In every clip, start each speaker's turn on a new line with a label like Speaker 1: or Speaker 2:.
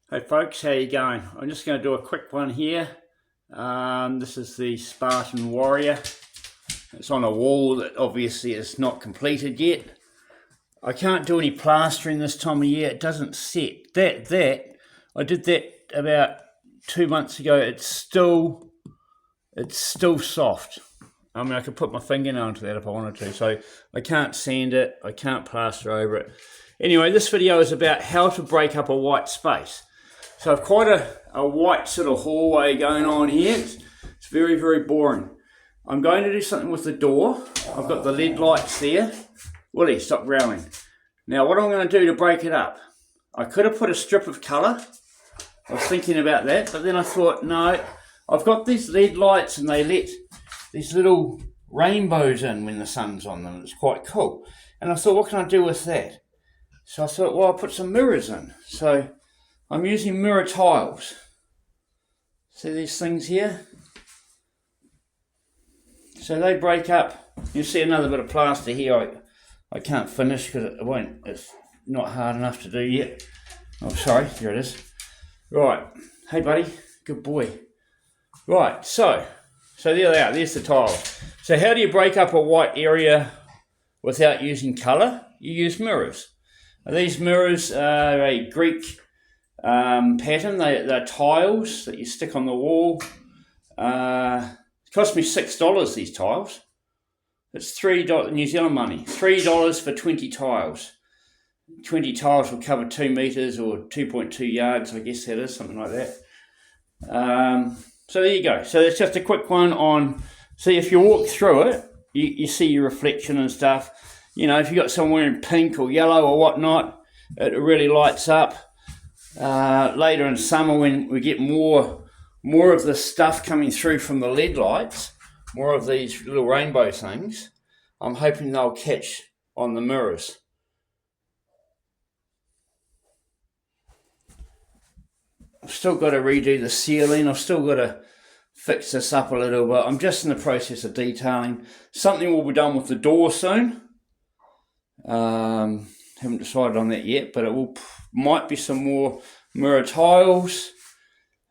Speaker 1: Hey folks, how you going? I'm just going to do a quick one here. This is the Spartan Warrior. It's on a wall that obviously is not completed yet. I can't do any plastering this time of year. It doesn't set. I did that about 2 months ago. It's still soft. I mean, I could put my finger onto that if I wanted to. So I can't sand it. I can't plaster over it. Anyway, this video is about how to break up a white space. So I've quite a white sort of hallway going on here. It's very, very boring. I'm going to do something with the door. I've got the LED lights there. Willie, stop growling. Now what I'm going to do to break it up, I could have put a strip of colour. I was thinking about that, but then I thought, no, I've got these LED lights and they let these little rainbows in when the sun's on them. It's quite cool. And I thought, what can I do with that? So I thought, well, I'll put some mirrors in. So I'm using mirror tiles. See these things here? So they break up. You see another bit of plaster here. I can't finish because it's not hard enough to do yet. Oh, sorry, here it is. Right, hey buddy, good boy. Right, so there they are, there's the tiles. So how do you break up a white area without using colour? You use mirrors. These mirrors are a Greek pattern. They're tiles that you stick on the wall. It cost me $6, these tiles. It's $3 New Zealand money. $3 for 20 tiles. 20 tiles will cover 2 metres or 2.2 yards, I guess that is, something like that. So there you go. So it's just a quick one on, see if you walk through it, you see your reflection and stuff. You know, if you've got someone wearing pink or yellow or whatnot, it really lights up. Later in summer when we get more of the stuff coming through from the LED lights, more of these little rainbow things, I'm hoping they'll catch on the mirrors. I've still got to redo the ceiling. I've still got to fix this up a little bit. I'm just in the process of detailing. Something will be done with the door soon. Haven't decided on that yet, but might be some more mirror tiles.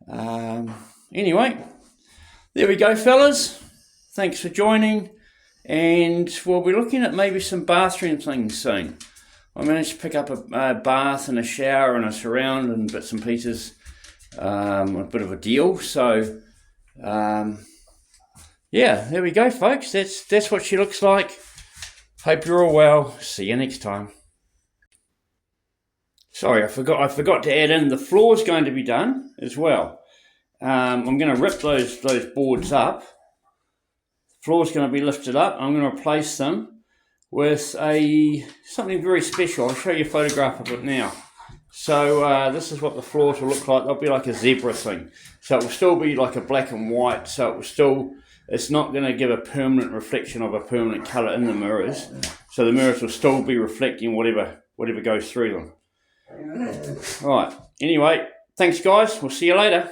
Speaker 1: Anyway, there we go, fellas. Thanks for joining, and we'll be looking at maybe some bathroom things soon. I managed to pick up a bath and a shower and a surround and bits and pieces. A bit of a deal. So, yeah, there we go, folks. That's what she looks like. Hope you're all well. See you next time. Sorry, I forgot to add in the floor's going to be done as well. I'm going to rip those boards up. The floor's going to be lifted up. I'm going to replace them with something very special. I'll show you a photograph of it now. So this is what the floors will look like. They'll be like a zebra thing. So it will still be like a black and white. So it's not going to give a permanent reflection of a permanent colour in the mirrors. So the mirrors will still be reflecting whatever goes through them. Right. Anyway, thanks guys. We'll see you later.